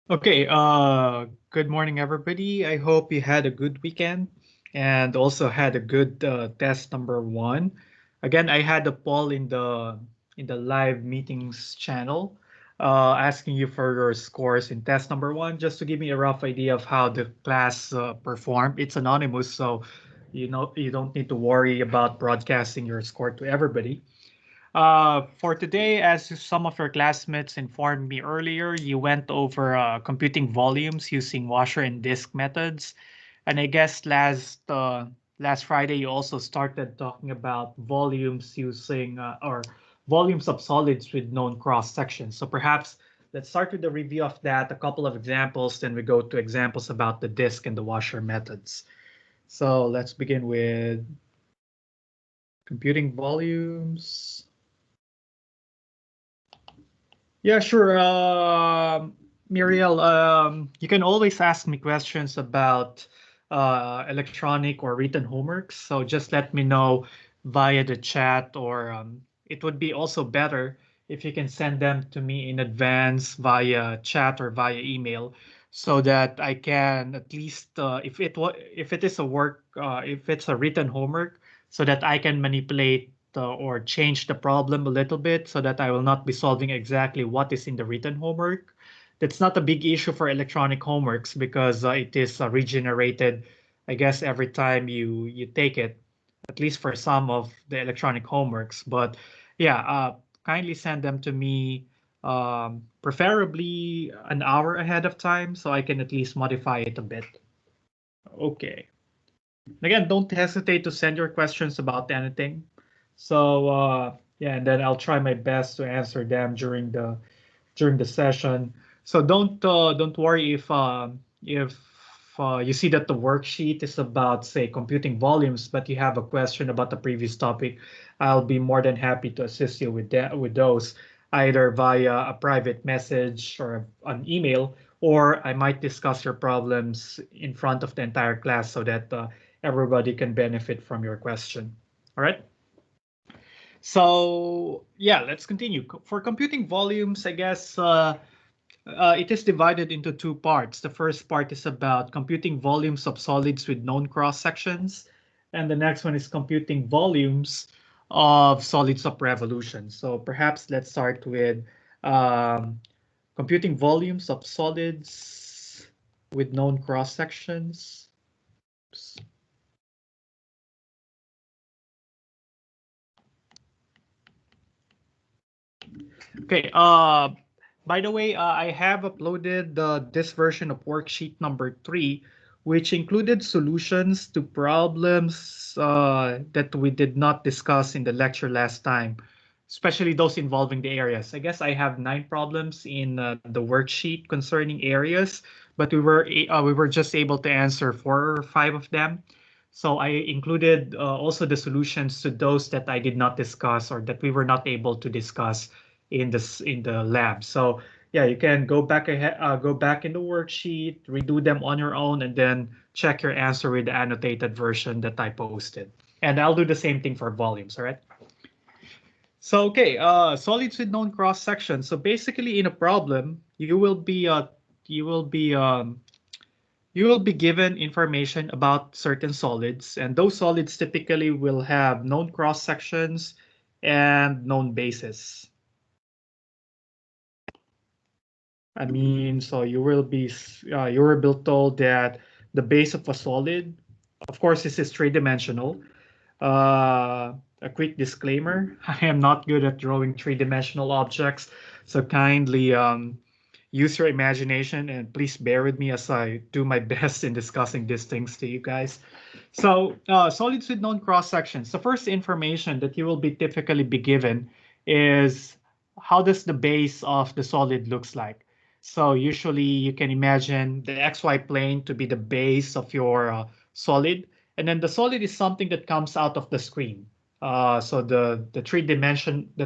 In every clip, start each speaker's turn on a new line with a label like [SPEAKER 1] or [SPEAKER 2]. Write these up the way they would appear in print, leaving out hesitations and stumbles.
[SPEAKER 1] Okay, good morning, everybody. I hope you had a good weekend and also had a good test number one. Again, I had a poll in the live meetings channel asking you for your scores in test number one, just to give me a rough idea of how the class performed. It's anonymous, so you don't need to worry about broadcasting your score to everybody. For today, as some of your classmates informed me earlier, you went over computing volumes using washer and disk methods. And I guess last Friday you also started talking about volumes using or volumes of solids with known cross sections. So perhaps let's start with a review of that, a couple of examples, then we go to examples about the disk and the washer methods. So let's begin with computing volumes. Yeah, sure. Muriel, you can always ask me questions about electronic or written homework. So just let me know via the chat, or it would be also better if you can send them to me in advance via chat or via email, so that I can at least, if it is a work, if it's a written homework, so that I can manipulate or change the problem a little bit so that I will not be solving exactly what is in the written homework. That's not a big issue for electronic homeworks because it is regenerated, I guess, every time you take it, at least for some of the electronic homeworks. But yeah, kindly send them to me, preferably an hour ahead of time so I can at least modify it a bit. Okay. Again, don't hesitate to send your questions about anything. So yeah, and then I'll try my best to answer them during the session. So don't worry if you see that the worksheet is about, say, computing volumes, but you have a question about the previous topic. I'll be more than happy to assist you with that, with those, either via a private message or an email, or I might discuss your problems in front of the entire class so that everybody can benefit from your question. All right. So yeah, let's continue. For computing volumes, I guess it is divided into two parts. The first part is about computing volumes of solids with known cross sections, and the next one is computing volumes of solids of revolution. So perhaps let's start with um, computing volumes of solids with known cross sections. Okay. By the way, I have uploaded this version of worksheet number 3, which included solutions to problems that we did not discuss in the lecture last time, especially those involving the areas. I guess I have 9 problems in the worksheet concerning areas, but we were just able to answer 4 or 5 of them. So I included also the solutions to those that I did not discuss or that we were not able to discuss in the lab. So yeah, you can go back ahead, go back in the worksheet, redo them on your own, and then check your answer with the annotated version that I posted. And I'll do the same thing for volumes. All right. So okay, solids with known cross sections. So basically, in a problem, you will be you will be given information about certain solids, and those solids typically will have known cross sections and known bases. I mean, so you will be told that the base of a solid, of course, this is three-dimensional. A quick disclaimer: I am not good at drawing three-dimensional objects, so kindly use your imagination and please bear with me as I do my best in discussing these things to you guys. So, solids with known cross sections. The first information that you will be typically be given is how does the base of the solid looks like. So usually you can imagine the XY plane to be the base of your solid, and then the solid is something that comes out of the screen. So the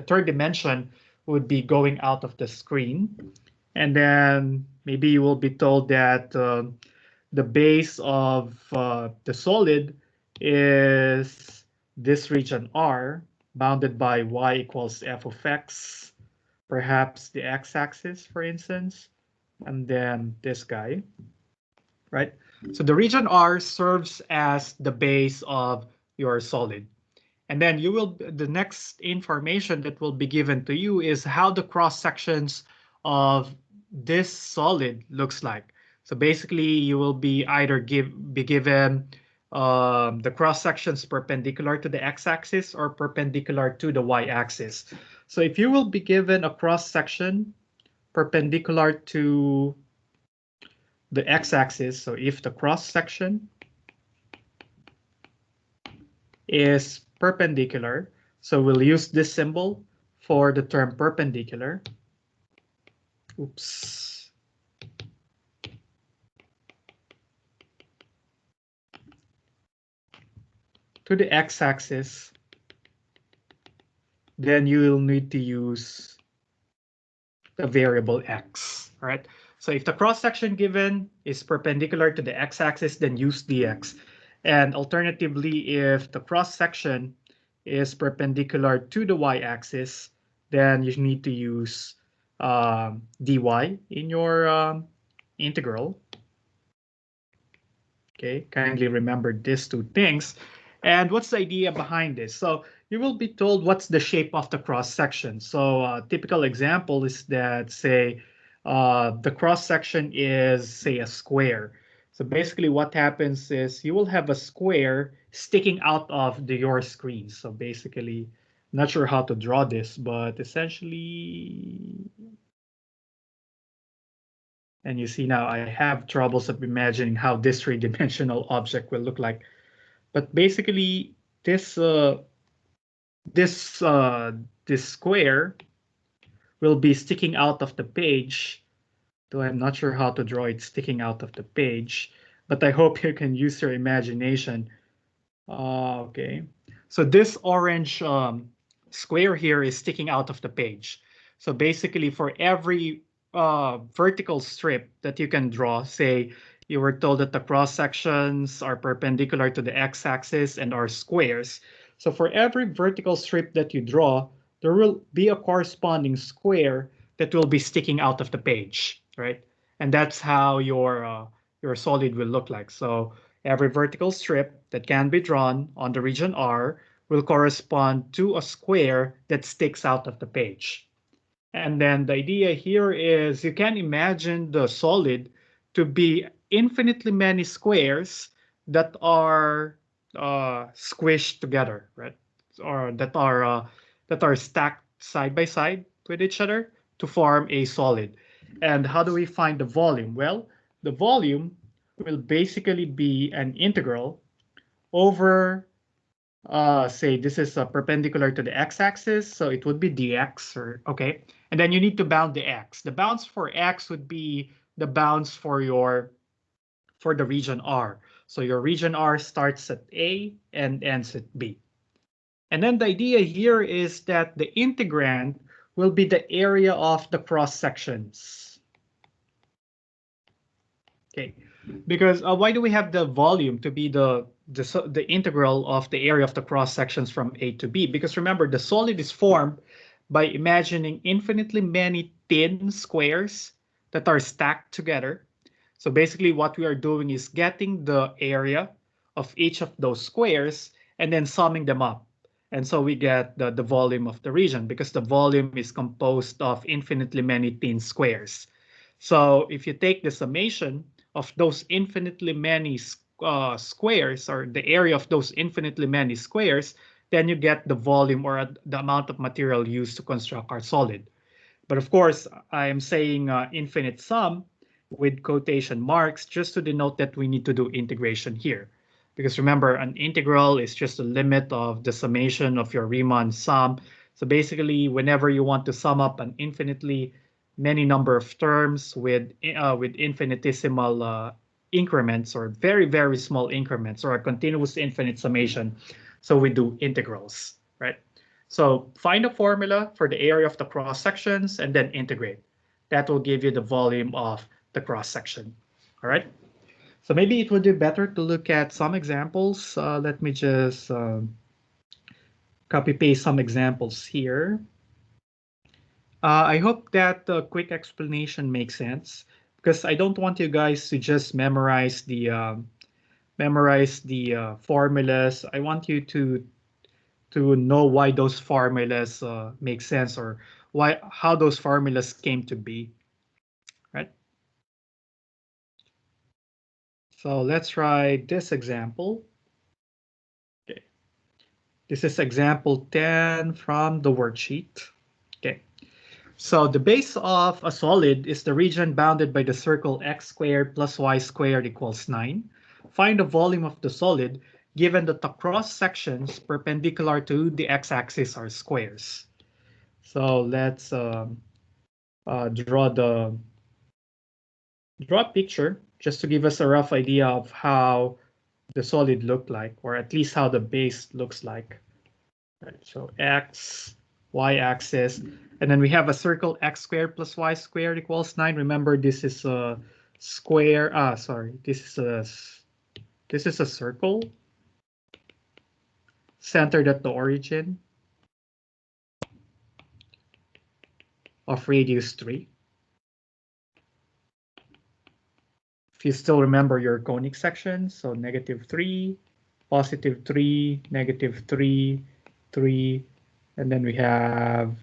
[SPEAKER 1] third dimension would be going out of the screen, and then maybe you will be told that the base of the solid is this region R, bounded by y equals f of x, perhaps the x-axis, for instance. and then this guy, right? So the region R serves as the base of your solid. And then you will, the next information that will be given to you is how the cross sections of this solid looks like. So basically you will be either be given the cross sections perpendicular to the x-axis or perpendicular to the y-axis. So if you will be given a cross section perpendicular to the x-axis, so if the cross section is perpendicular. So we'll use this symbol for the term perpendicular. Oops. To the x-axis, then you will need to use the variable x, right? So if the cross-section given is perpendicular to the x-axis, then use dx. And alternatively, if the cross-section is perpendicular to the y-axis, then you need to use dy in your integral. Okay, kindly remember these two things. And what's the idea behind this? So you will be told what's the shape of the cross section. So a typical example is that, say, the cross section is, say, a square. So basically what happens is you will have a square sticking out of your screen. So basically, not sure how to draw this, but essentially, and you see now I have troubles of imagining how this three-dimensional object will look like. But basically, this this this square will be sticking out of the page. Though I'm not sure how to draw it sticking out of the page, but I hope you can use your imagination. Okay, so this orange square here is sticking out of the page. So basically, for every vertical strip that you can draw, say you were told that the cross sections are perpendicular to the x-axis and are squares. So for every vertical strip that you draw, there will be a corresponding square that will be sticking out of the page, right? And that's how your solid will look like. So every vertical strip that can be drawn on the region R will correspond to a square that sticks out of the page. And then the idea here is you can imagine the solid to be infinitely many squares that are squished together, right? Or that are stacked side by side with each other to form a solid. And how do we find the volume? Well, the volume will basically be an integral over, say this is perpendicular to the x-axis, so it would be dx, or okay. And then you need to bound the x. The bounds for x would be the bounds for the region R. So your region R starts at A and ends at B. And then the idea here is that the integrand will be the area of the cross sections. Okay, because why do we have the volume to be the integral of the area of the cross sections from A to B? Because remember, the solid is formed by imagining infinitely many thin squares that are stacked together. So basically what we are doing is getting the area of each of those squares and then summing them up. And so we get the volume of the region, because the volume is composed of infinitely many thin squares. So if you take the summation of those infinitely many squares, or the area of those infinitely many squares, then you get the volume, or the amount of material used to construct our solid. But of course, I am saying infinite sum with quotation marks just to denote that we need to do integration here. Because remember, an integral is just a limit of the summation of your Riemann sum. So basically, whenever you want to sum up an infinitely many number of terms with infinitesimal increments, or very, very small increments, or a continuous infinite summation, so we do integrals, right? So find a formula for the area of the cross sections and then integrate. That will give you the volume of the cross section. All right. So maybe it would be better to look at some examples. Let me just copy paste some examples here. I hope that the quick explanation makes sense. because I don't want you guys to just memorize the formulas. I want you to know why those formulas make sense, or how those formulas came to be, right? So let's try this example. Okay. This is example 10 from the worksheet. Okay. So the base of a solid is the region bounded by the circle x squared plus y squared equals 9. Find the volume of the solid given that the cross sections perpendicular to the x-axis are squares. So let's draw a picture just to give us a rough idea of how the solid looked like, or at least how the base looks like. Right, so x, y-axis, and then we have a circle x squared plus y squared equals 9. Remember, this is a square. Sorry, this is a circle centered at the origin of radius 3. If you still remember your conic section, so -3, +3, -3, 3, and then we have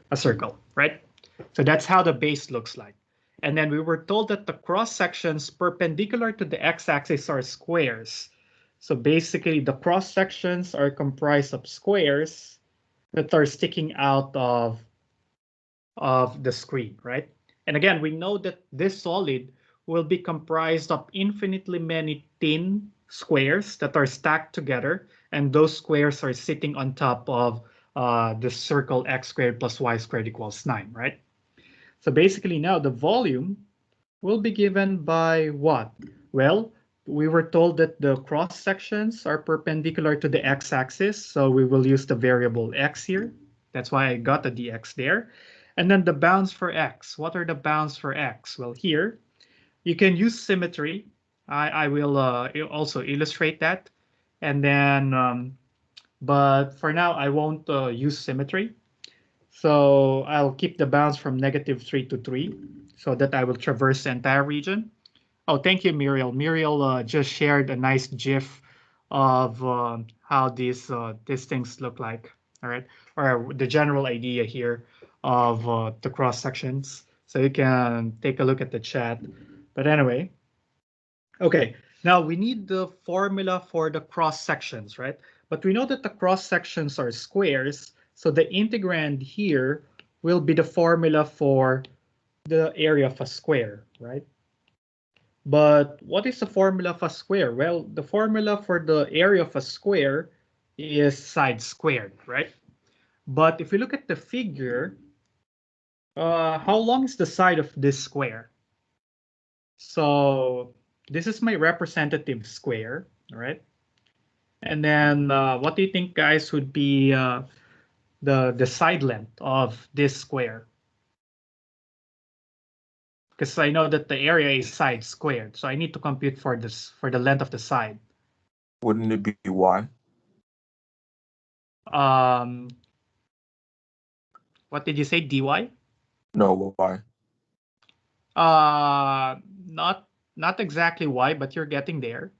[SPEAKER 1] a circle, right? So that's how the base looks like. And then we were told that the cross sections perpendicular to the x-axis are squares. So basically the cross sections are comprised of squares that are sticking out of the screen, right? And again, we know that this solid will be comprised of infinitely many thin squares that are stacked together, and those squares are sitting on top of the circle x squared plus y squared equals 9, right? So basically now the volume will be given by what? Well, we were told that the cross sections are perpendicular to the x-axis, so we will use the variable x here. That's why I got a dx there. And then the bounds for x. What are the bounds for x? Well, here you can use symmetry. I will also illustrate that. And then, but for now, I won't use symmetry. So I'll keep the bounds from -3 to 3 so that I will traverse the entire region. Oh, thank you, Muriel. Muriel just shared a nice GIF of how these things look like. All right, or the general idea here of the cross sections. So you can take a look at the chat. But anyway, okay. Now we need the formula for the cross sections, right? But we know that the cross sections are squares, so the integrand here will be the formula for the area of a square, right? But what is the formula of a square? Well, the formula for the area of a square is side squared, right? But if you look at the figure, how long is the side of this square? So this is my representative square, all right? And then what do you think, guys, would be the side length of this square? Because I know that the area is side squared, so I need to compute for the length of the side.
[SPEAKER 2] Wouldn't it be y?
[SPEAKER 1] What did you say, dy?
[SPEAKER 2] No, y.
[SPEAKER 1] Not exactly y, but you're getting there.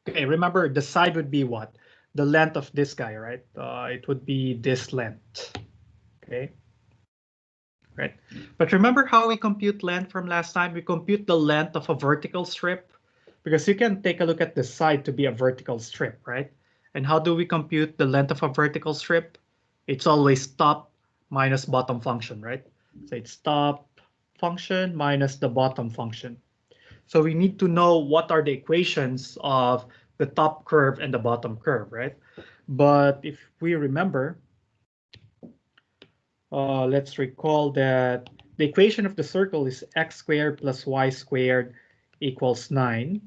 [SPEAKER 1] Okay, remember the side would be what? The length of this guy, right? It would be this length. Okay. Right. But remember how we compute length from last time? We compute the length of a vertical strip, because you can take a look at the side to be a vertical strip, right? And how do we compute the length of a vertical strip? It's always top minus bottom function, right? So it's top function minus the bottom function. So we need to know what are the equations of the top curve and the bottom curve, right? But if we remember, let's recall that the equation of the circle is x squared plus y squared equals 9.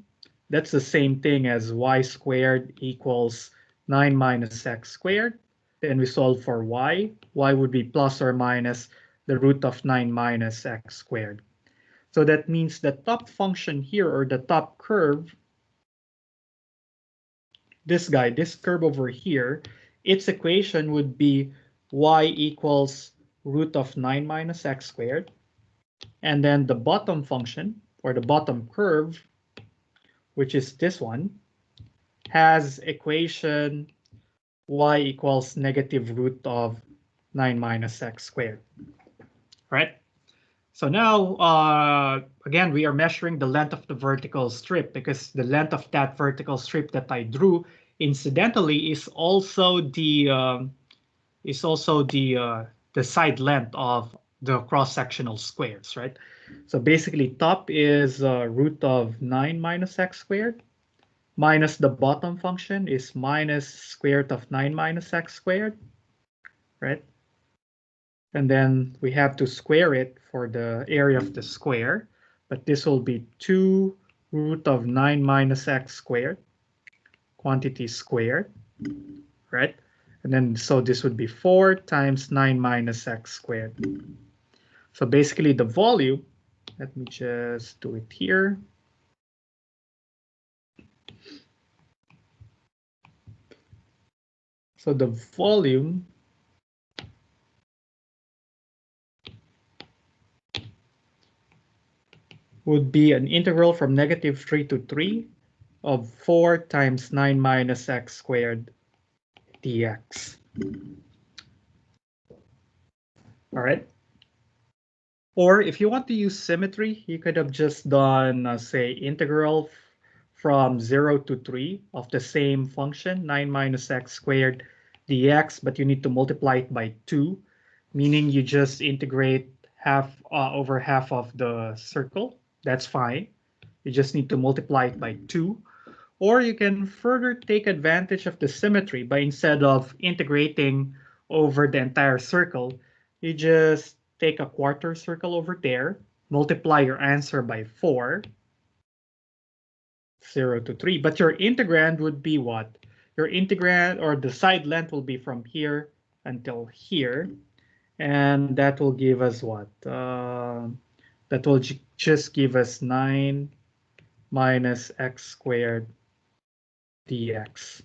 [SPEAKER 1] That's the same thing as y squared equals 9 minus x squared. Then we solve for y. Y would be plus or minus the root of 9 minus x squared. So that means the top function here, or the top curve, this curve over here, its equation would be y equals root of 9 minus x squared. And then the bottom function, or the bottom curve, which is this one, has equation y equals negative root of 9 minus x squared, right? So now, again, we are measuring the length of the vertical strip because the length of that vertical strip that I drew, incidentally, is also the side length of the cross-sectional squares, right? So basically, top is root of 9 minus x squared minus the bottom function is minus square root of 9 minus x squared, right? And then we have to square it for the area of the square, but this will be 2 root of 9 minus x squared, quantity squared, right? And then, so this would be 4 times 9 minus x squared. So basically the volume, let me just do it here. So the volume would be an integral from negative 3 to 3 of 4 times 9 minus x squared dx. All right. Or if you want to use symmetry, you could have just done, say, integral from 0 to 3 of the same function, 9 minus x squared dx, but you need to multiply it by 2, meaning you just integrate half over half of the circle. That's fine. You just need to multiply it by 2. Or you can further take advantage of the symmetry by instead of integrating over the entire circle, you just take a quarter circle over there, multiply your answer by 4, 0 to 3. But your integrand would be what? Your integrand, or the side length, will be from here until here. And that will give us what? That will just give us 9 minus x squared dx.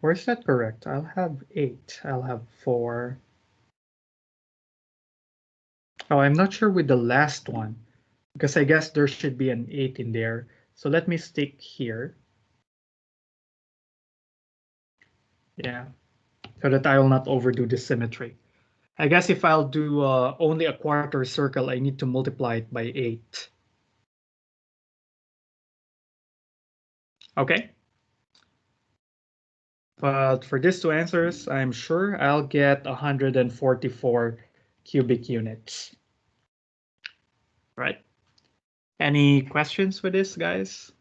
[SPEAKER 1] Or is that correct? I'll have 8. I'll have 4. Oh, I'm not sure with the last one, because I guess there should be an 8 in there. So let me stick here. Yeah, so that I will not overdo the symmetry. I guess if I'll do only a quarter circle, I need to multiply it by 8. Okay. But for these two answers, I'm sure I'll get 144 cubic units. Right? Any questions for this, guys?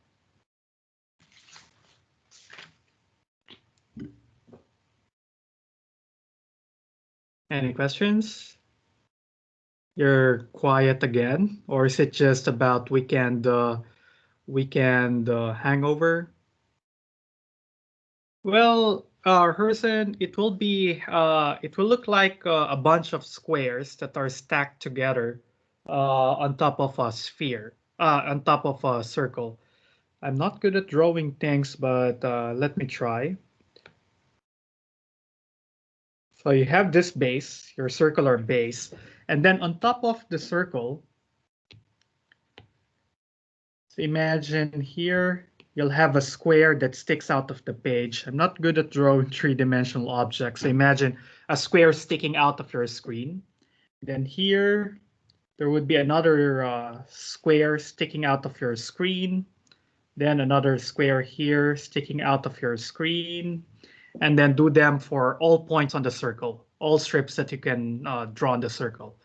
[SPEAKER 1] Any questions? You're quiet again, or is it just about weekend hangover? Well, Hersen, it will look like a bunch of squares that are stacked together on top of a sphere, on top of a circle. I'm not good at drawing things, but let me try. So you have this base, your circular base, and then on top of the circle, so imagine here, you'll have a square that sticks out of the page. I'm not good at drawing three-dimensional objects. So imagine a square sticking out of your screen. Then here, there would be another square sticking out of your screen. Then another square here sticking out of your screen. And then do them for all points on the circle, all strips that you can draw on the circle.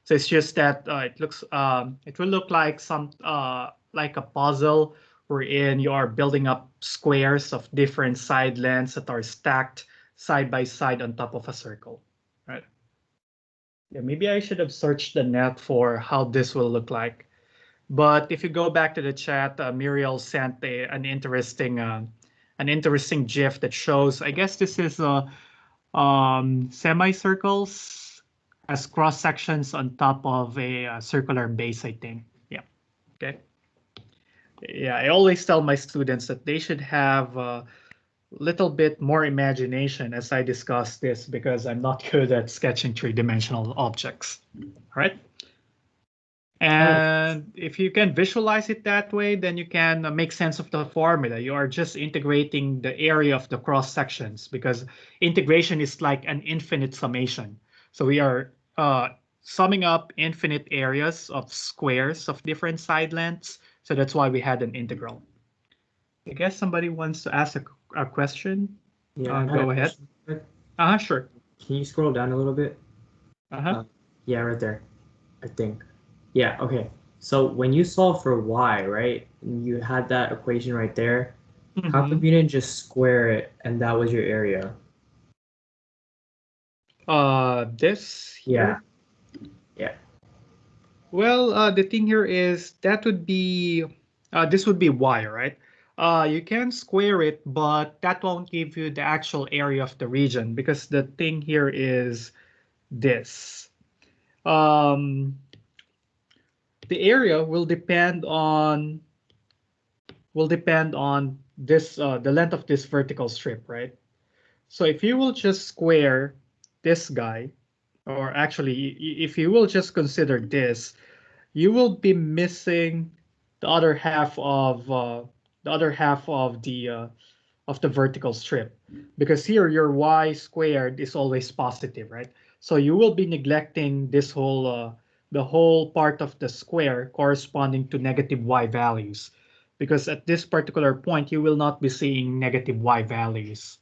[SPEAKER 1] So it's just that it will look like like a puzzle wherein you are building up squares of different side lengths that are stacked side by side on top of a circle, right? Yeah, maybe I should have searched the net for how this will look like. But if you go back to the chat, Muriel sent an interesting GIF that shows. I guess this is semicircles as cross sections on top of a circular base. I think. Yeah. Okay. Yeah, I always tell my students that they should have little bit more imagination as I discuss this because I'm not good at sketching three-dimensional objects. All right. And if you can visualize it that way, then you can make sense of the formula. You are just integrating the area of the cross sections because integration is like an infinite summation. So we are summing up infinite areas of squares of different side lengths. So that's why we had an integral. I guess somebody wants to ask a question.
[SPEAKER 3] Yeah, I had a
[SPEAKER 1] Go ahead.
[SPEAKER 3] question.
[SPEAKER 1] Sure.
[SPEAKER 3] Can you scroll down a little bit? Yeah, right there, I think. Yeah, okay. So when you solve for y, right, and you had that equation right there, how come you didn't just square it and that was your area?
[SPEAKER 1] This here.
[SPEAKER 3] Yeah.
[SPEAKER 1] Well, the thing here is that would be this would be y, right? You can square it, but that won't give you the actual area of the region because the thing here is this. The area will depend on this the length of this vertical strip, right? So if you will just square this guy, or actually if you will just consider this, you will be missing the other half of the vertical strip because here your y squared is always positive, right? So you will be neglecting this whole the whole part of the square corresponding to negative y values because at this particular point you will not be seeing negative y values.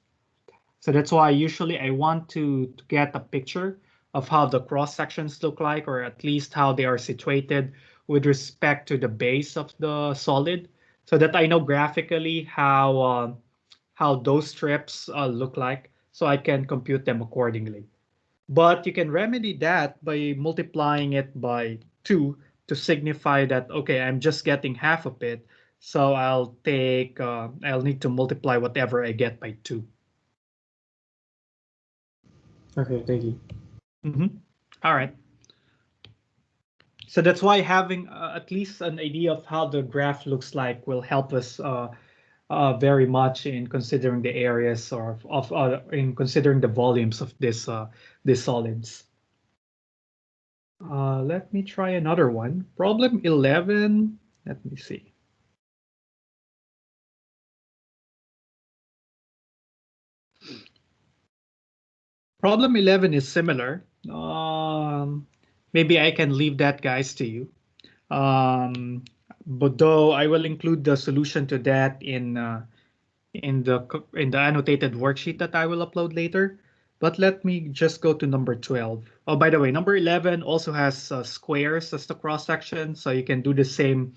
[SPEAKER 1] So that's why usually I want to get a picture of how the cross sections look like, or at least how they are situated with respect to the base of the solid, so that I know graphically how those strips look like, so I can compute them accordingly. But you can remedy that by multiplying it by 2 to signify that, okay, I'm just getting half of it, so I'll need to multiply whatever I get by 2.
[SPEAKER 3] Okay, thank you.
[SPEAKER 1] All right. So that's why having at least an idea of how the graph looks like will help us very much in considering the areas or in considering the volumes of these solids. Let me try another one. Problem 11. Let me see. Problem 11 is similar. Maybe I can leave that, guys, to you. But though I will include the solution to that in the annotated worksheet that I will upload later. But let me just go to number 12. Oh, by the way, number 11 also has squares as the cross section, so you can do the same,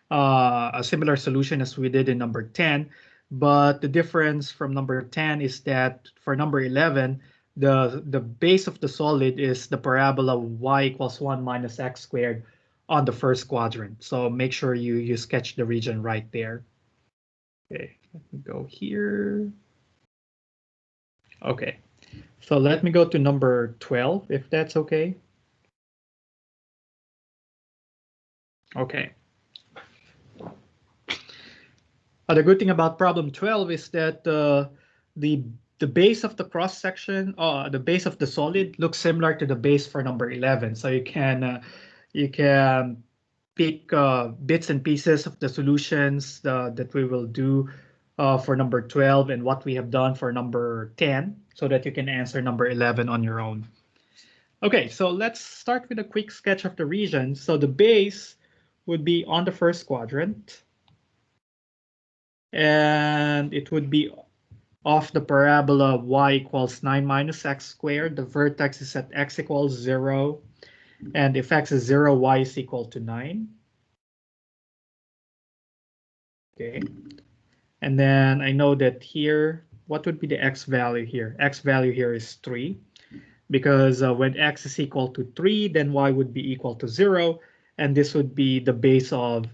[SPEAKER 1] a similar solution as we did in number 10. But the difference from number 10 is that for number 11, the base of the solid is the parabola y equals 1 minus x squared on the first quadrant. So make sure you sketch the region right there. Okay, let me go here. Okay, so let me go to number 12, if that's okay. Okay. The good thing about problem 12 is that the base of the cross section, the base of the solid looks similar to the base for number 11. So you can pick bits and pieces of the solutions that we will do for number 12 and what we have done for number 10 so that you can answer number 11 on your own. Okay, so let's start with a quick sketch of the region. So the base would be on the first quadrant, and it would be off the parabola y equals 9 minus x squared. The vertex is at x equals 0, and if x is 0, y is equal to 9. Okay, and then I know that here, what would be the x value here? X value here is 3, because when x is equal to 3, then y would be equal to 0, and this would be the base of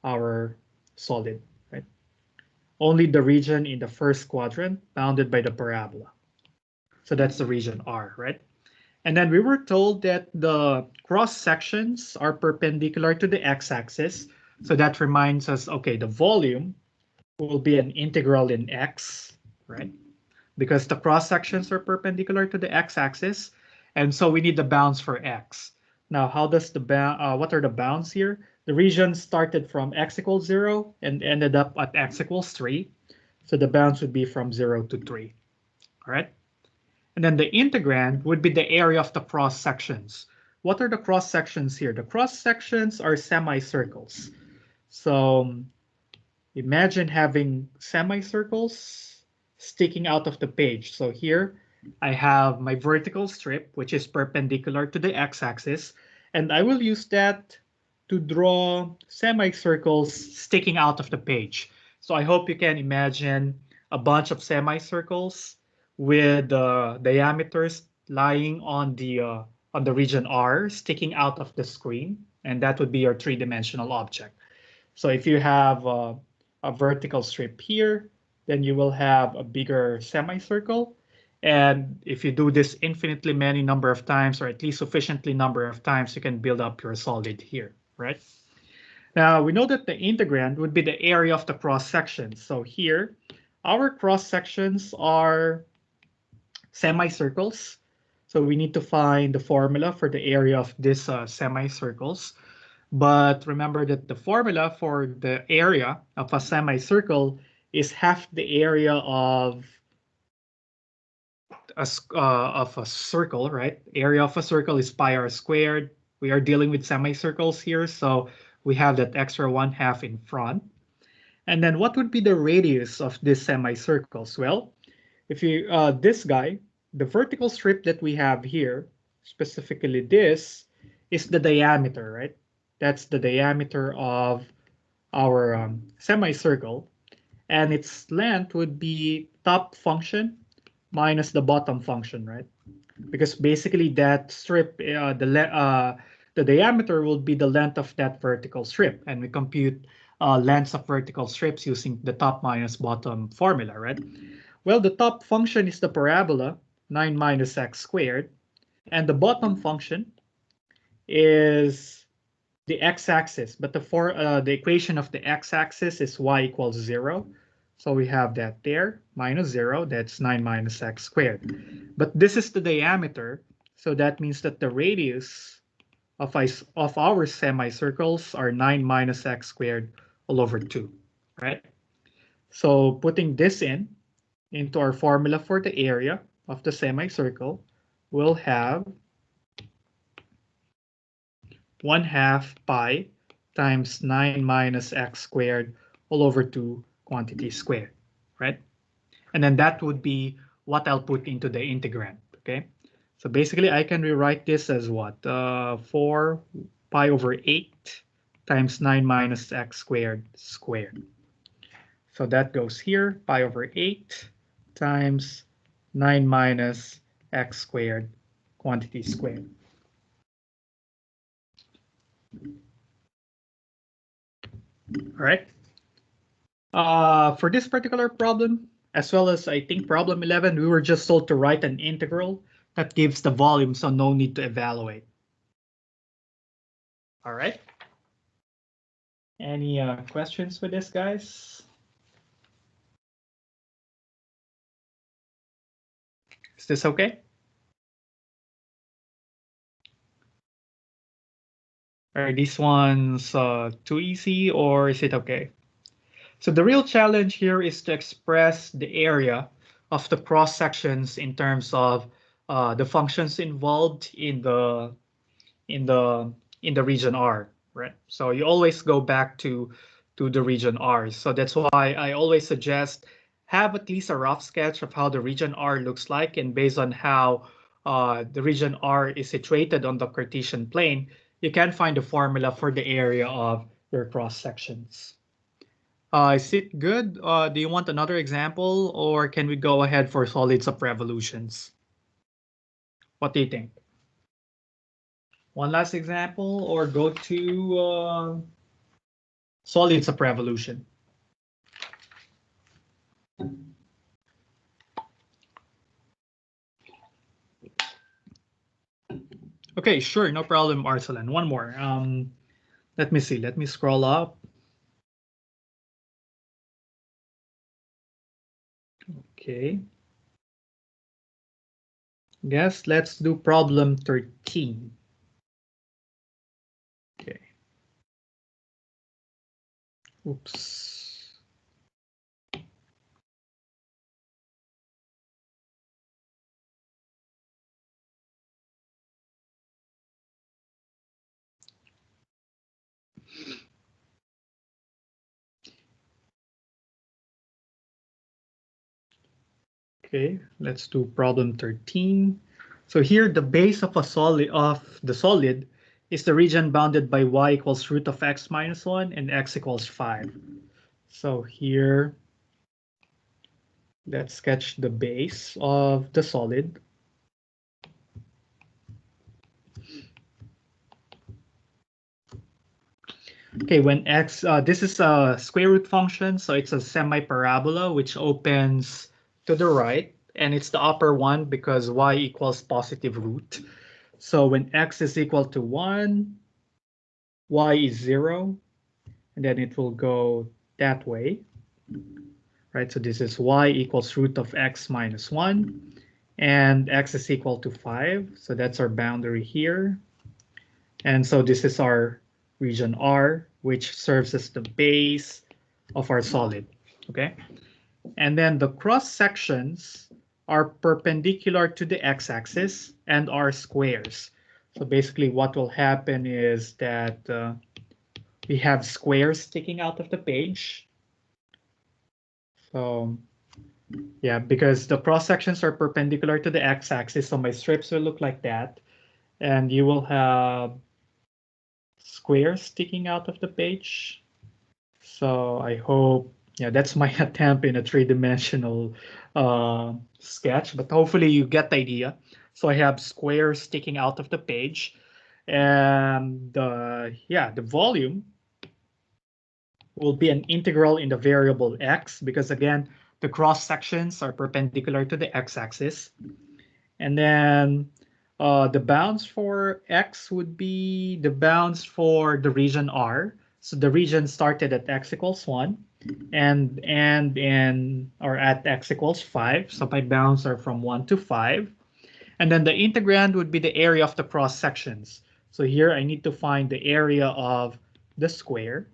[SPEAKER 1] our solid, right? Only the region in the first quadrant bounded by the parabola. So that's the region R, right? And then we were told that the cross sections are perpendicular to the x-axis. So that reminds us, okay, the volume will be an integral in x, right? Because the cross sections are perpendicular to the x-axis, and so we need the bounds for x. Now, how does the what are the bounds here? The region started from x equals 0 and ended up at x equals 3. So the bounds would be from 0 to 3. All right. And then the integrand would be the area of the cross sections. What are the cross sections here? The cross sections are semicircles. So imagine having semicircles sticking out of the page. So here I have my vertical strip, which is perpendicular to the x-axis, and I will use that to draw semicircles sticking out of the page. So I hope you can imagine a bunch of semicircles with diameters lying on the region R sticking out of the screen, and that would be your three-dimensional object. So if you have a vertical strip here, then you will have a bigger semicircle. And if you do this infinitely many number of times, or at least sufficiently number of times, you can build up your solid here, right? Now we know that the integrand would be the area of the cross section. So here, our cross sections are semicircles. So we need to find the formula for the area of these semicircles. But remember that the formula for the area of a semicircle is half the area of a circle, right? Area of a circle is pi r squared. We are dealing with semicircles here, so we have that extra 1/2 in front. And then what would be the radius of these semicircles? Well, if you this guy, the vertical strip that we have here, specifically this, is the diameter, right? That's the diameter of our semicircle, and its length would be top function minus the bottom function, right? Because basically that strip, the diameter will be the length of that vertical strip, and we compute lengths of vertical strips using the top minus bottom formula, right? Well, the top function is the parabola, 9 minus x squared, and the bottom function is the x-axis, but the equation of the x-axis is y equals 0. So we have that there, minus 0, that's 9 minus x squared. But this is the diameter, so that means that the radius of our semicircles are 9 minus x squared all over 2, right? So putting this into our formula for the area of the semicircle, we'll have 1/2 pi times 9 minus x squared all over 2 quantity squared, right? And then that would be what I'll put into the integrand, okay? So basically I can rewrite this as what? 4 pi over 8 times 9 minus x squared squared. So that goes here, pi over 8 times 9 minus x squared quantity squared. All right. For this particular problem, as well as I think problem 11, we were just told to write an integral that gives the volume, so no need to evaluate. All right. Any questions with this, guys? Is this okay? Are these ones too easy, or is it okay? So the real challenge here is to express the area of the cross sections in terms of the functions involved in the region R, right? So you always go back to the region R. So that's why I always suggest have at least a rough sketch of how the region R looks like, and based on how the region R is situated on the Cartesian plane, you can find the formula for the area of your cross sections. Is it good? Do you want another example, or can we go ahead for solids of revolutions? What do you think? One last example, or go to solids of revolution? Okay, sure, no problem, Arsalan. One more. Let me see. Let me scroll up. Okay. Yes, let's do problem 13. Okay. Oops. Okay, let's do problem 13. So here the base of the solid is the region bounded by y equals root of x minus 1 and x equals 5. So here let's sketch the base of the solid. Okay, when x, this is a square root function, so it's a semi-parabola which opens to the right, and it's the upper one because y equals positive root. So when x is equal to 1, y is 0, and then it will go that way, right? So this is y equals root of x minus 1, and x is equal to 5. So that's our boundary here. And so this is our region R, which serves as the base of our solid, okay? And then the cross sections are perpendicular to the x-axis and are squares. So basically what will happen is that we have squares sticking out of the page. So yeah, because the cross sections are perpendicular to the x-axis, so my strips will look like that. And you will have squares sticking out of the page. So I hope, yeah, that's my attempt in a three-dimensional sketch, but hopefully you get the idea. So I have squares sticking out of the page, and yeah, the volume will be an integral in the variable x, because again, the cross sections are perpendicular to the x-axis. And then the bounds for x would be the bounds for the region R. So the region started at x equals 1 and in or at x equals 5. So my bounds are from 1 to 5. And then the integrand would be the area of the cross sections. So here I need to find the area of the square.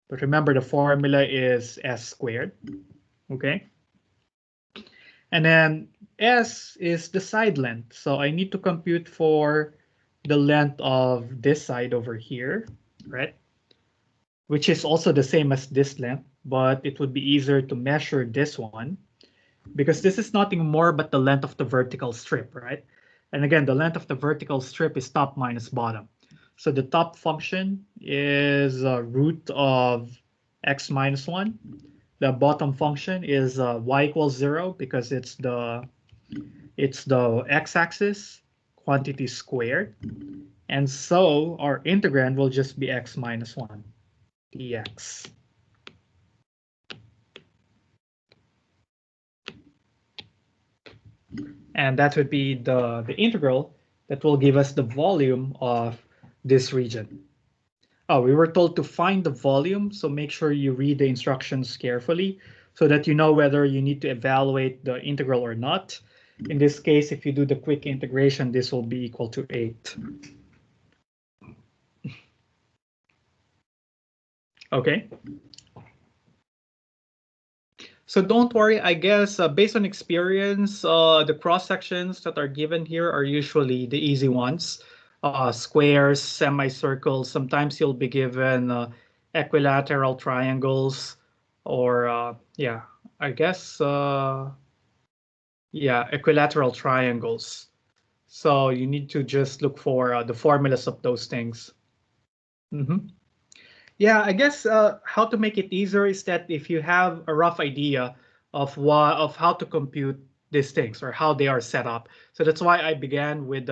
[SPEAKER 1] But remember the formula is s squared. Okay. And then S is the side length. So I need to compute for the length of this side over here, right? Which is also the same as this length, but it would be easier to measure this one because this is nothing more but the length of the vertical strip, right? And again, the length of the vertical strip is top minus bottom. So the top function is root of x minus 1. The bottom function is y equals 0 because it's the x-axis quantity squared. And so our integrand will just be x minus 1 dx. And that would be the integral that will give us the volume of this region. Oh, we were told to find the volume, so make sure you read the instructions carefully so that you know whether you need to evaluate the integral or not. In this case, if you do the quick integration, this will be equal to 8. Okay. So don't worry, I guess based on experience, the cross sections that are given here are usually the easy ones. Squares, semicircles, sometimes you'll be given equilateral triangles or yeah, I guess yeah, equilateral triangles. So you need to just look for the formulas of those things. Yeah, I guess how to make it easier is that if you have a rough idea of how to compute these things or how they are set up. So that's why I began with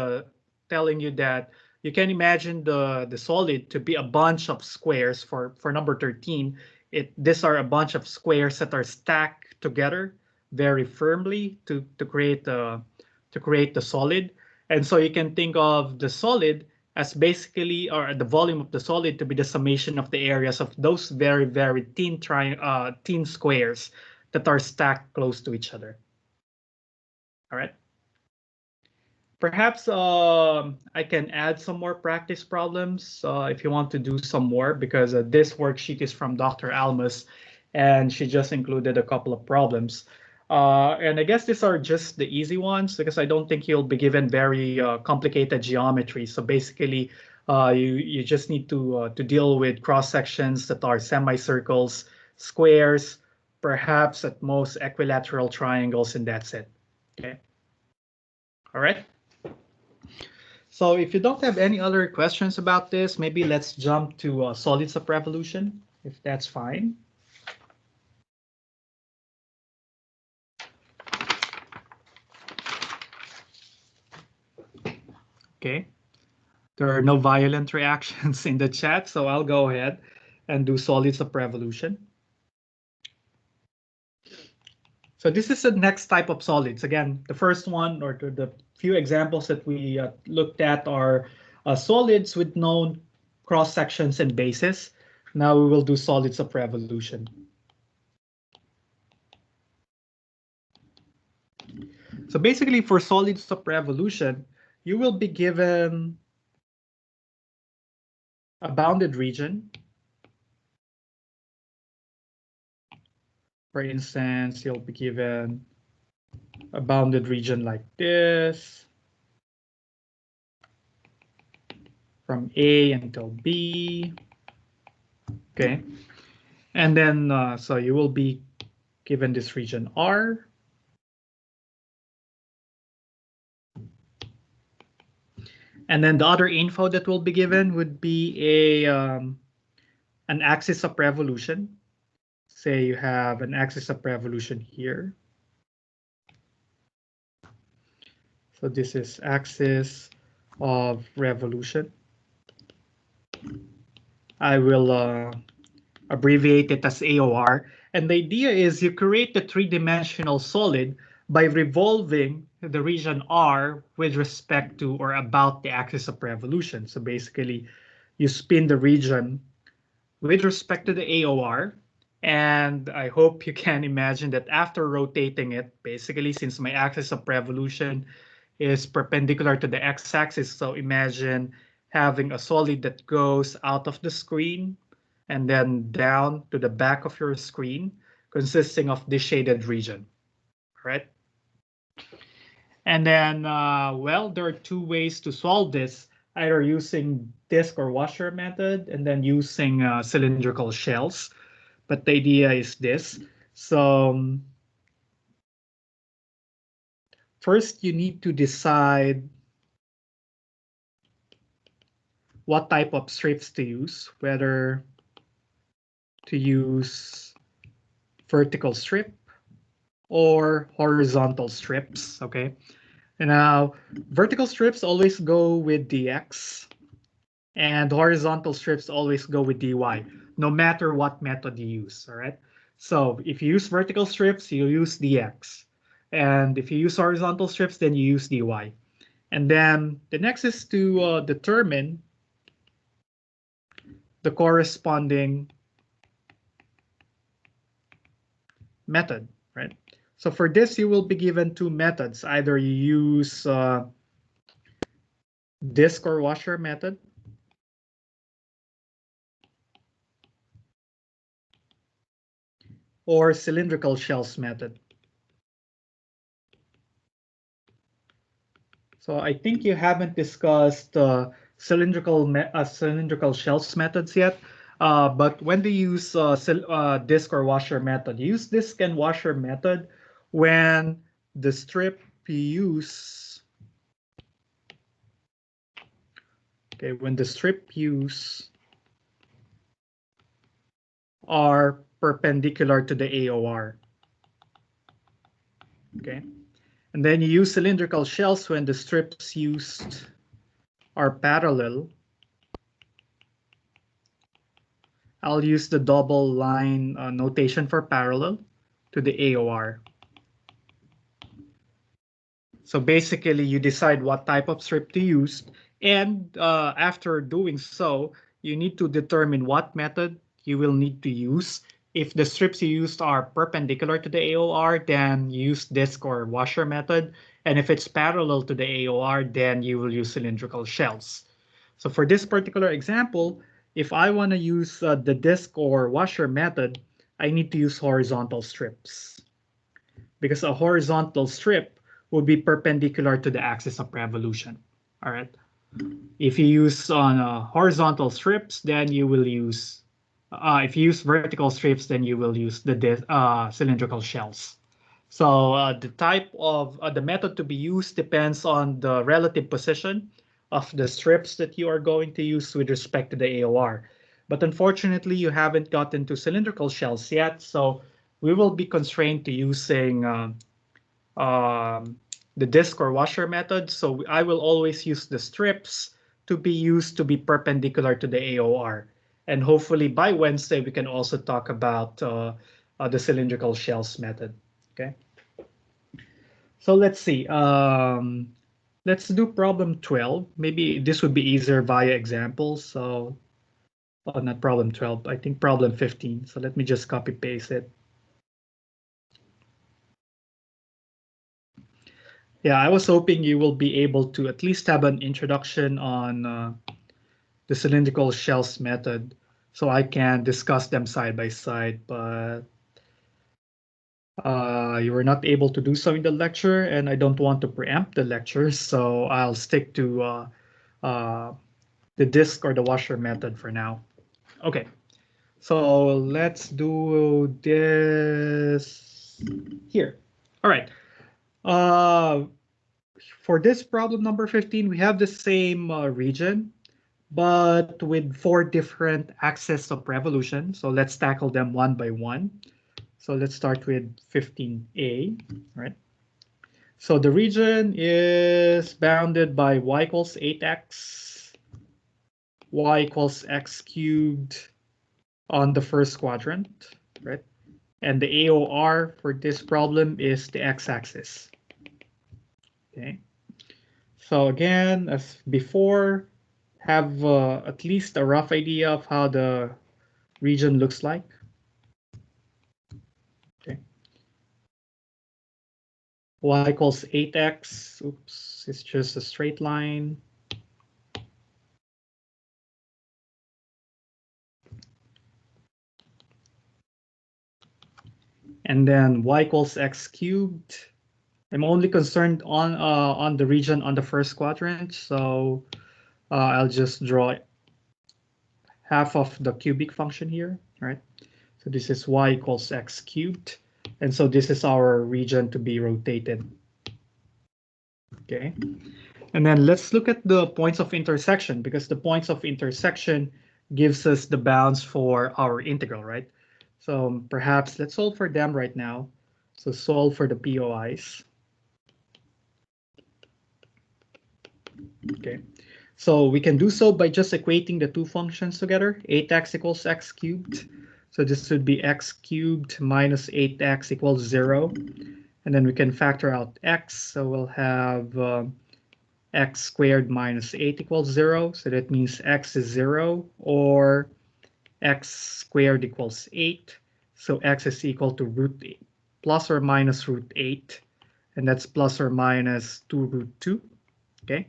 [SPEAKER 1] telling you that you can imagine the solid to be a bunch of squares for number 13. These are a bunch of squares that are stacked together very firmly to create the solid. And so you can think of the solid as basically, or the volume of the solid to be the summation of the areas of those very, very thin squares that are stacked close to each other. All right. Perhaps I can add some more practice problems if you want to do some more, because this worksheet is from Dr. Almus, and she just included a couple of problems. And I guess these are just the easy ones, because I don't think you'll be given very complicated geometry. So basically, you just need to deal with cross sections that are semicircles, squares, perhaps at most equilateral triangles, and that's it. Okay. All right. So if you don't have any other questions about this, maybe let's jump to solids of revolution, if that's fine. Okay. There are no violent reactions in the chat, so I'll go ahead and do solids of revolution. So this is the next type of solids. Again, the first one, or the few examples that we looked at, are solids with known cross sections and bases. Now we will do solids of revolution. So basically, for solids of revolution, you will be given a bounded region. For instance, you'll be given a bounded region like this, from A until B. Okay. And then, so you will be given this region R. And then the other info that will be given would be an axis of revolution. Say you have an axis of revolution here. So this is axis of revolution. I will abbreviate it as AOR. And the idea is you create the three-dimensional solid by revolving the region R with respect to or about the axis of revolution. So basically, you spin the region with respect to the AOR. And I hope you can imagine that after rotating it, basically, since my axis of revolution is perpendicular to the x-axis, so imagine having a solid that goes out of the screen and then down to the back of your screen, consisting of this shaded region, right? And then, well, there are two ways to solve this, either using disc or washer method and then using cylindrical shells. But the idea is this. So first, you need to decide what type of strips to use, whether to use vertical strip or horizontal strips, okay? And now, vertical strips always go with dx, and horizontal strips always go with dy, no matter what method you use, all right? So if you use vertical strips, you use dx. And if you use horizontal strips, then you use dy. And then the next is to determine the corresponding method, right? So for this, you will be given two methods. Either you use disc or washer method, or cylindrical shells method. So I think you haven't discussed cylindrical shells methods yet. But when they use disc or washer method, use disc and washer method when the strip you use, okay, when the strip use are perpendicular to the AOR. Okay, and then you use cylindrical shells when the strips used are parallel. I'll use the double line notation for parallel to the AOR. So basically, you decide what type of strip to use, and after doing so, you need to determine what method you will need to use if the strips you used are perpendicular to the AOR, then use disc or washer method. And if it's parallel to the AOR, then you will use cylindrical shells. So for this particular example, if I want to use the disc or washer method, I need to use horizontal strips, because a horizontal strip will be perpendicular to the axis of revolution. All right. If you use on horizontal strips, then you will use, if you use vertical strips, then you will use the cylindrical shells. So the type of the method to be used depends on the relative position of the strips that you are going to use with respect to the AOR. But unfortunately, you haven't gotten to cylindrical shells yet, so we will be constrained to using the disc or washer method. So I will always use the strips to be used to be perpendicular to the AOR. And hopefully by Wednesday, we can also talk about the cylindrical shells method. Okay. So let's see. Let's do problem 12. Maybe this would be easier via examples. So, oh, not problem 12. I think problem 15. So let me just copy paste it. Yeah, I was hoping you will be able to at least have an introduction on the cylindrical shells method so I can discuss them side by side, but you were not able to do so in the lecture, and I don't want to preempt the lecture, so I'll stick to the disc or the washer method for now. Okay, so let's do this here. All right. For this problem number 15, we have the same region, but with 4 different axes of revolution. So let's tackle them one by one. So let's start with 15A, right? So the region is bounded by y equals 8x, y equals x cubed on the first quadrant, right? And the AOR for this problem is the x-axis. Okay. So again, as before, have at least a rough idea of how the region looks like. Okay. Y equals 8x. Oops, it's just a straight line. And then y equals x cubed. I'm only concerned on the region on the first quadrant, so I'll just draw half of the cubic function here, right? So this is y equals x cubed. And so this is our region to be rotated. Okay. And then let's look at the points of intersection, because the points of intersection gives us the bounds for our integral, right? So perhaps let's solve for them right now. So solve for the POIs. Okay. So we can do so by just equating the two functions together. 8x equals x cubed. So this would be x cubed minus 8x equals 0. And then we can factor out x. So we'll have x squared minus 8 equals 0. So that means x is 0, or x squared equals 8. So x is equal to root 8, plus or minus root 8. And that's plus or minus 2 root 2. Okay.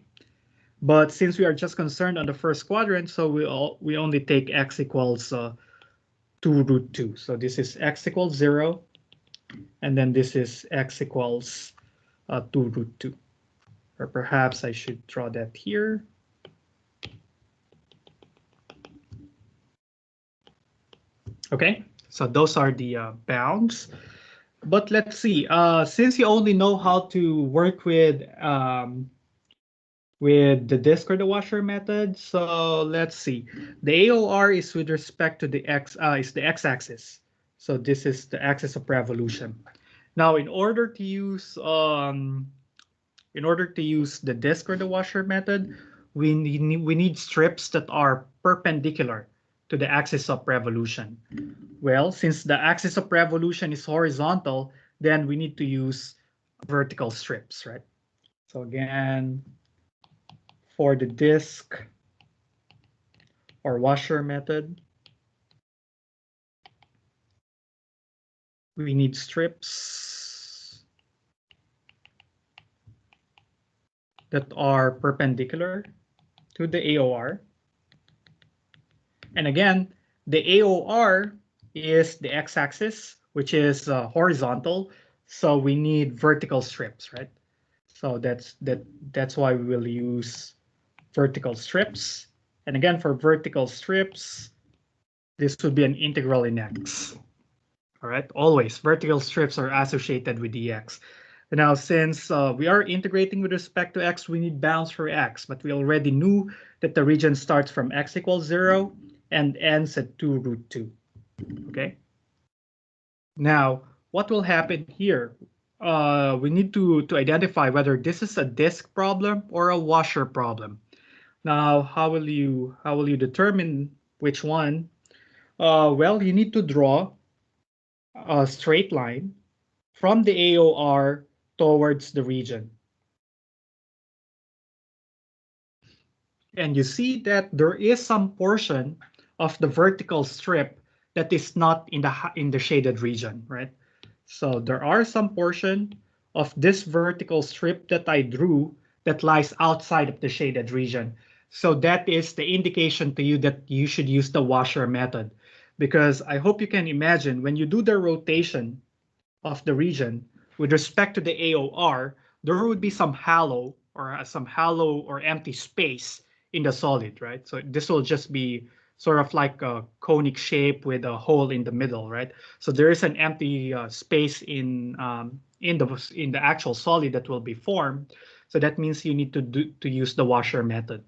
[SPEAKER 1] But since we are just concerned on the first quadrant, so we only take x equals 2 root 2. So this is x equals 0. And then this is x equals 2 root 2. Or perhaps I should draw that here. Okay, so those are the bounds. But let's see, since you only know how to work with the disk or the washer method, so let's see. The AOR is with respect to the x-axis. So this is the axis of revolution. Now, in order to use the disk or the washer method, we need strips that are perpendicular to the axis of revolution. Well, since the axis of revolution is horizontal, then we need to use vertical strips, right? So again, for the disk or washer method, we need strips that are perpendicular to the AOR. And again, the AOR is the x-axis, which is horizontal. So we need vertical strips, right? So that's why we will use vertical strips. And again, for vertical strips, this would be an integral in x. All right, always vertical strips are associated with dx. Now, since we are integrating with respect to x, we need bounds for x, but we already knew that the region starts from x equals 0 and ends at 2 root 2. Okay. Now, what will happen here? We need to identify whether this is a disk problem or a washer problem. Now, how will you determine which one? Well, you need to draw a straight line from the AOR towards the region. And you see that there is some portion of the vertical strip that is not in the shaded region, right? So there are some portion of this vertical strip that I drew that lies outside of the shaded region. So that is the indication to you that you should use the washer method, because I hope you can imagine when you do the rotation of the region with respect to the AOR, there would be some hollow or empty space in the solid, right? So this will just be sort of like a conic shape with a hole in the middle, right? So there is an empty space in the actual solid that will be formed. So that means you need to use the washer method.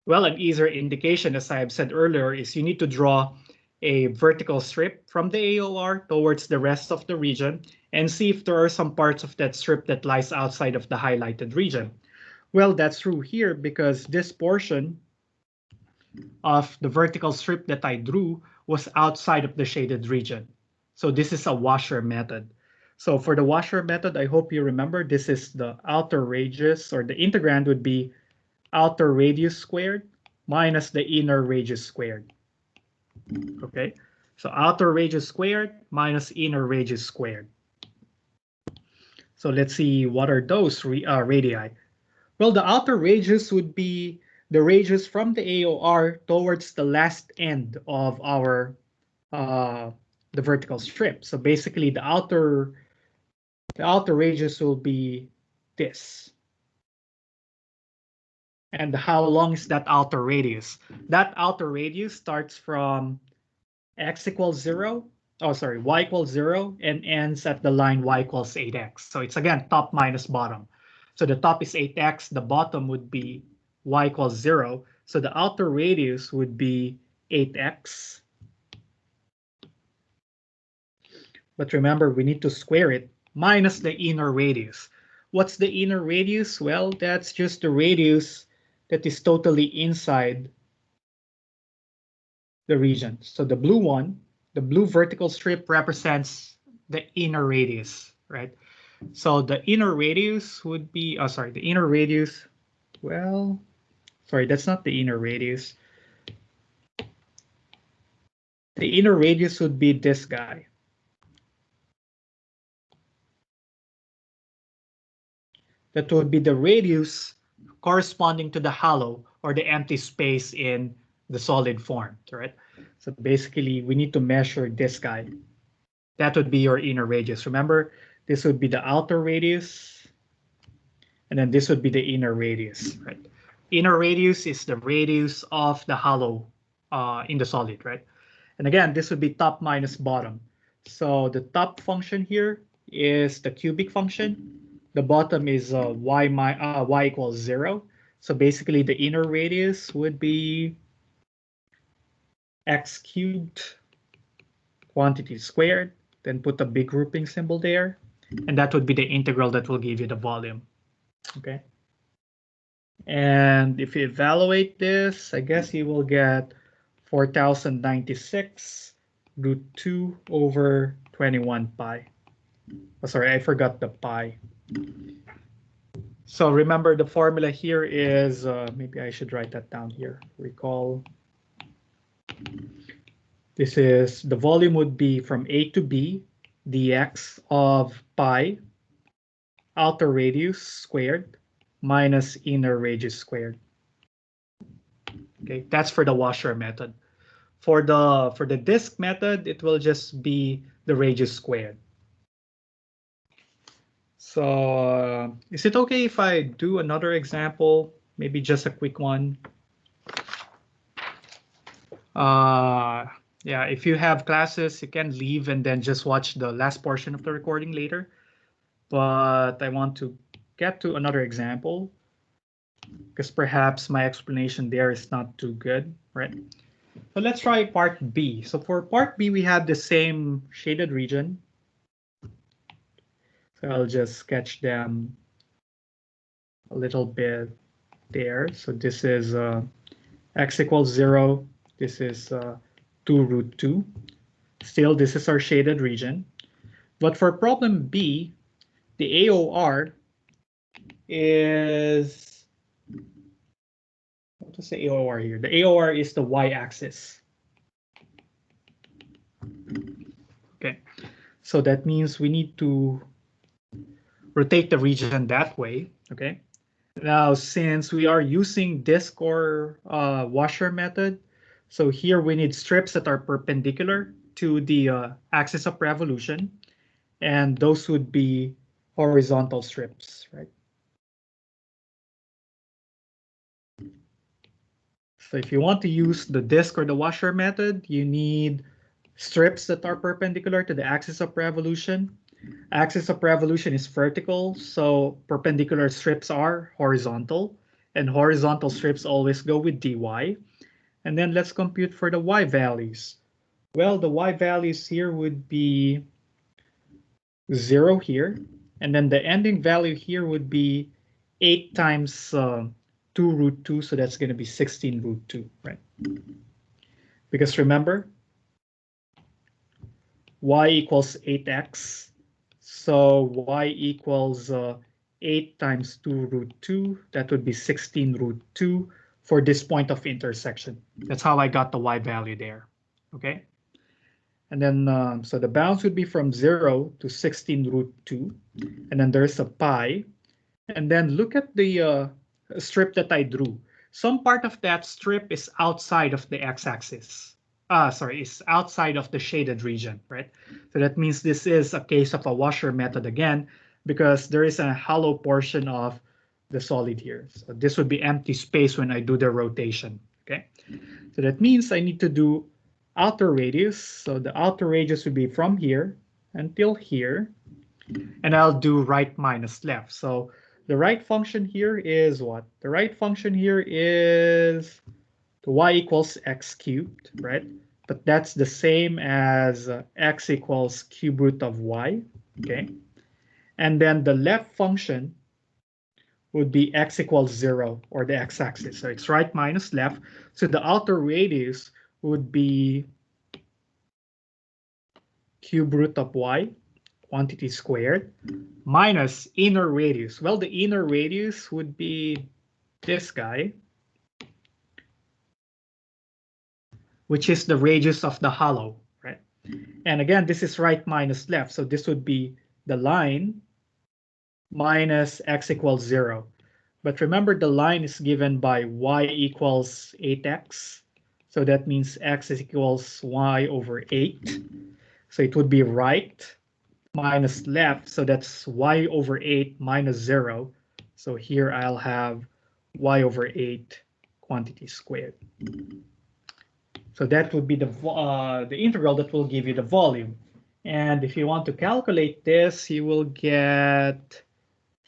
[SPEAKER 1] Well, an easier indication, as I have said earlier, is you need to draw a vertical strip from the AOR towards the rest of the region and see if there are some parts of that strip that lies outside of the highlighted region. Well, that's true here because this portion of the vertical strip that I drew was outside of the shaded region. So this is a washer method. So for the washer method, I hope you remember this is the outer radius, or the integrand would be outer radius squared minus the inner radius squared. Okay, so outer radius squared minus inner radius squared. So let's see, what are those radii? Well, the outer radius would be the radius from the AOR towards the last end of our the vertical strip. So basically, the outer radius will be this. And how long is that outer radius? That outer radius starts from x equals 0, y equals 0, and ends at the line y equals 8x. So it's again top minus bottom. So the top is 8x, the bottom would be y equals 0. So the outer radius would be 8x. But remember, we need to square it minus the inner radius. What's the inner radius? Well, that's just the radius that is totally inside the region. So the blue one, the blue vertical strip represents the inner radius, right? So the inner radius would be, the inner radius, well, sorry, that's not the inner radius. The inner radius would be this guy. That would be the radius corresponding to the hollow or the empty space in the solid form, right? So basically, we need to measure this guy. That would be your inner radius. Remember, this would be the outer radius, and then this would be the inner radius, right? Inner radius is the radius of the hollow in the solid, right? And again, this would be top minus bottom. So the top function here is the cubic function. The bottom is y equals 0. So basically, the inner radius would be x cubed quantity squared, then put a big grouping symbol there, and that would be the integral that will give you the volume. Okay. And if you evaluate this, I guess you will get 4096 root 2 over 21 pi. Oh, sorry, I forgot the pi. So remember, the formula here is, maybe I should write that down here. Recall. This is, the volume would be from A to B dx of pi outer radius squared minus inner radius squared. Okay, that's for the washer method. For the disk method, it will just be the radius squared. So is it okay if I do another example? Maybe just a quick one. Yeah, if you have classes, you can leave and then just watch the last portion of the recording later. But I want to get to another example because perhaps my explanation there is not too good, right? So let's try part B. So for part B, we have the same shaded region. So I'll just sketch them a little bit there. So this is x equals 0. This is 2 root 2. Still, this is our shaded region. But for problem B, the AOR is, what is the AOR here? The AOR is the y-axis. Okay, so that means we need to rotate the region that way. Okay, now since we are using disk or washer method, so here we need strips that are perpendicular to the axis of revolution, and those would be horizontal strips, right? So if you want to use the disk or the washer method, you need strips that are perpendicular to the axis of revolution. Axis of revolution is vertical, so perpendicular strips are horizontal, and horizontal strips always go with dy. And then let's compute for the y values. Well, the y values here would be 0 here, and then the ending value here would be 8 times 2 root 2, so that's going to be 16 root 2, right? Because remember, y equals 8x, so y equals 8 times 2 root 2, that would be 16 root 2 for this point of intersection. That's how I got the y value there, okay? And then, so the bounds would be from 0 to 16 root 2, and then there's a pi. And then look at the strip that I drew. Some part of that strip is outside of the x-axis. Is outside of the shaded region, right? So that means this is a case of a washer method again, because there is a hollow portion of the solid here. So this would be empty space when I do the rotation, okay? So that means I need to do outer radius. So the outer radius would be from here until here, and I'll do right minus left. So the right function here is what? The right function here is the y equals x cubed, right? But that's the same as x equals cube root of y, okay? And then the left function would be x equals 0, or the x-axis. So it's right minus left. So the outer radius would be cube root of y, quantity squared, minus inner radius. Well, the inner radius would be this guy, which is the radius of the hollow, right? And again, this is right minus left. So this would be the line minus x equals 0. But remember, the line is given by y equals 8x. So that means x is equals y over 8. So it would be right minus left. So that's y over 8 minus 0. So here I'll have y over 8 quantity squared. So that would be the integral that will give you the volume. And if you want to calculate this, you will get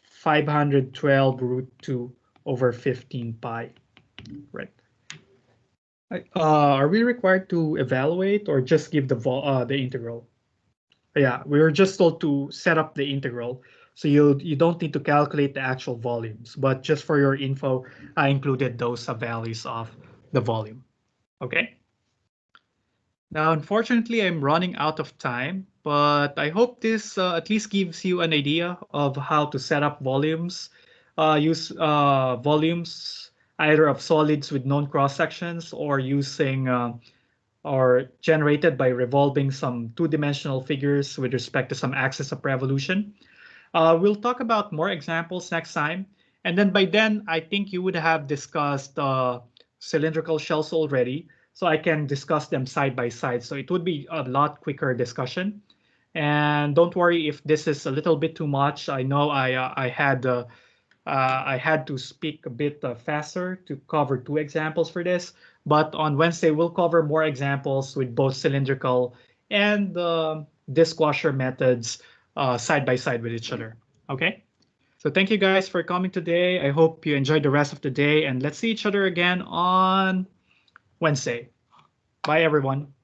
[SPEAKER 1] 512 root 2 over 15 pi, right? Are we required to evaluate or just give the integral? Yeah, we were just told to set up the integral. So you don't need to calculate the actual volumes, but just for your info, I included those values of the volume. Okay. Now, unfortunately, I'm running out of time, but I hope this at least gives you an idea of how to set up volumes. Use volumes either of solids with known cross sections or using or generated by revolving some two-dimensional figures with respect to some axis of revolution. We'll talk about more examples next time. And then by then, I think you would have discussed cylindrical shells already, so I can discuss them side by side. So it would be a lot quicker discussion. And don't worry if this is a little bit too much. I know I had to speak a bit faster to cover two examples for this. But on Wednesday, we'll cover more examples with both cylindrical and dishwasher methods side by side with each other. Okay? So thank you guys for coming today. I hope you enjoyed the rest of the day, and let's see each other again on Wednesday. Bye, everyone.